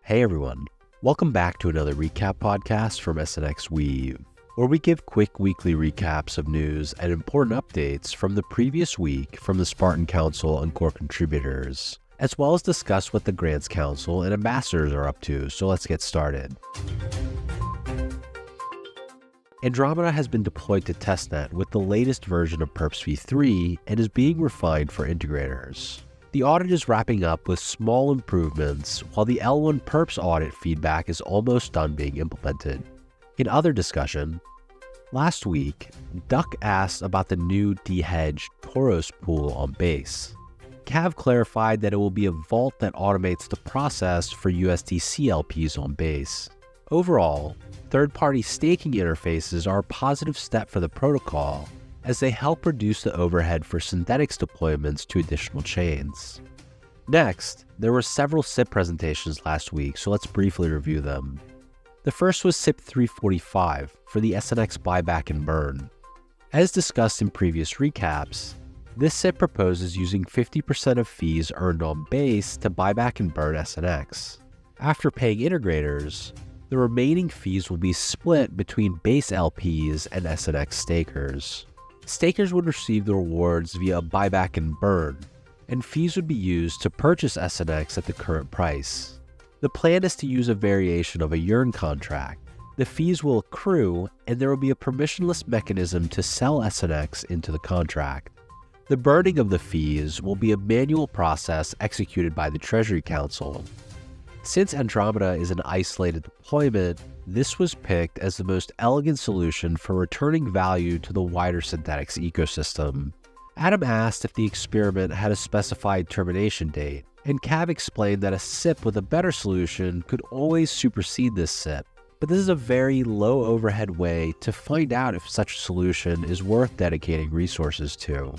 Hey everyone, welcome back to another recap podcast from SNXweave, where we give quick weekly recaps of news and important updates from the previous week from the Spartan Council and core contributors, as well as discuss what the Grants Council and ambassadors are up to, so let's get started. Andromeda has been deployed to testnet with the latest version of Perps v3 and is being refined for integrators. The audit is wrapping up with small improvements, while the L1 Perps audit feedback is almost done being implemented. In other discussion, last week, Duck asked about the new de-hedged Tauros pool on base. Cav clarified that it will be a vault that automates the process for USDC LPs on base. Overall, third-party staking interfaces are a positive step for the protocol, as they help reduce the overhead for synthetics deployments to additional chains. Next, there were several SIP presentations last week, so let's briefly review them. The first was SIP 345 for the SNX buyback and burn. As discussed in previous recaps, this SIP proposes using 50% of fees earned on base to buy back and burn SNX. After paying integrators, the remaining fees will be split between base LPs and SNX stakers. Stakers would receive the rewards via a buyback and burn, and fees would be used to purchase SNX at the current price. The plan is to use a variation of a Yearn contract. The fees will accrue, and there will be a permissionless mechanism to sell SNX into the contract. The burning of the fees will be a manual process executed by the Treasury Council. Since Andromeda is an isolated deployment, this was picked as the most elegant solution for returning value to the wider synthetics ecosystem. Adam asked if the experiment had a specified termination date, and Cav explained that a SIP with a better solution could always supersede this SIP, but this is a very low overhead way to find out if such a solution is worth dedicating resources to.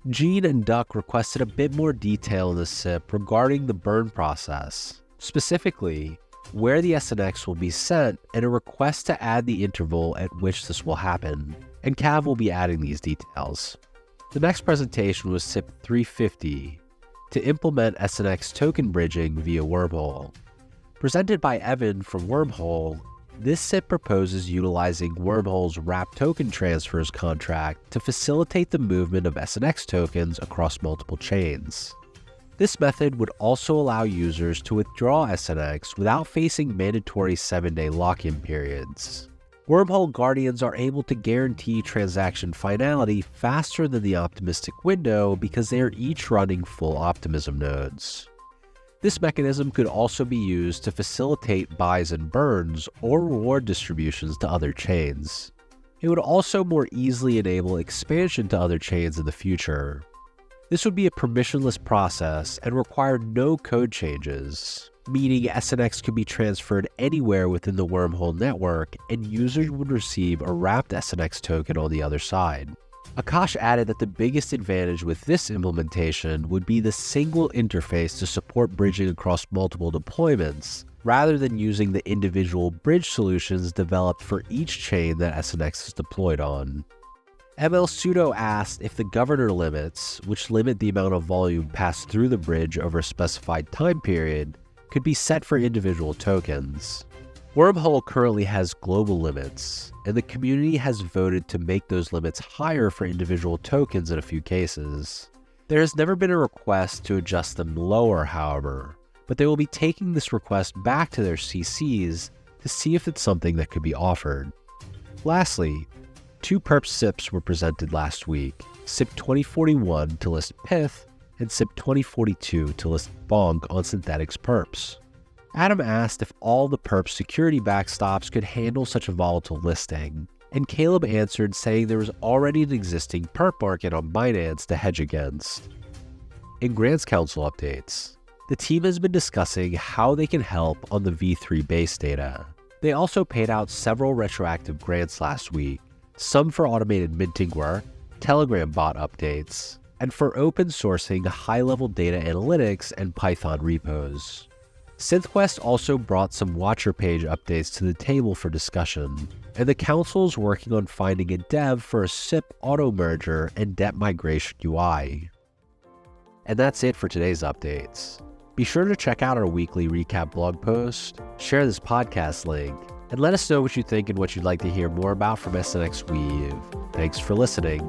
Gene and Duck requested a bit more detail in the SIP regarding the burn process. Specifically, where the SNX will be sent and a request to add the interval at which this will happen, and Cav will be adding these details. The next presentation was SIP 350 to implement SNX token bridging via Wormhole. Presented by Evan from Wormhole, this SIP proposes utilizing Wormhole's wrap token transfers contract to facilitate the movement of SNX tokens across multiple chains. This method would also allow users to withdraw SNX without facing mandatory 7-day lock-in periods. Wormhole Guardians are able to guarantee transaction finality faster than the optimistic window because they are each running full optimism nodes. This mechanism could also be used to facilitate buys and burns or reward distributions to other chains. It would also more easily enable expansion to other chains in the future. This would be a permissionless process and require no code changes, meaning SNX could be transferred anywhere within the Wormhole network and users would receive a wrapped SNX token on the other side. Akash added that the biggest advantage with this implementation would be the single interface to support bridging across multiple deployments, rather than using the individual bridge solutions developed for each chain that SNX is deployed on. ML Sudo asked if the governor limits, which limit the amount of volume passed through the bridge over a specified time period, could be set for individual tokens. Wormhole currently has global limits, and the community has voted to make those limits higher for individual tokens in a few cases. There has never been a request to adjust them lower, however, but they will be taking this request back to their CCs to see if it's something that could be offered. Lastly, two Perps SIPs were presented last week, SIP 2041 to list Pith and SIP 2042 to list Bonk on synthetics Perps. Adam asked if all the Perps security backstops could handle such a volatile listing, and Caleb answered saying there was already an existing Perp market on Binance to hedge against. In Grants Council updates, the team has been discussing how they can help on the V3 base data. They also paid out several retroactive grants last week, some for automated minting work, Telegram bot updates, and for open sourcing high-level data analytics and Python repos. SNXweave also brought some watcher page updates to the table for discussion, and the council is working on finding a dev for a SIP auto merger and debt migration UI. And that's it for today's updates. Be sure to check out our weekly recap blog post, share this podcast link, and let us know what you think and what you'd like to hear more about from SNXweave. Thanks for listening.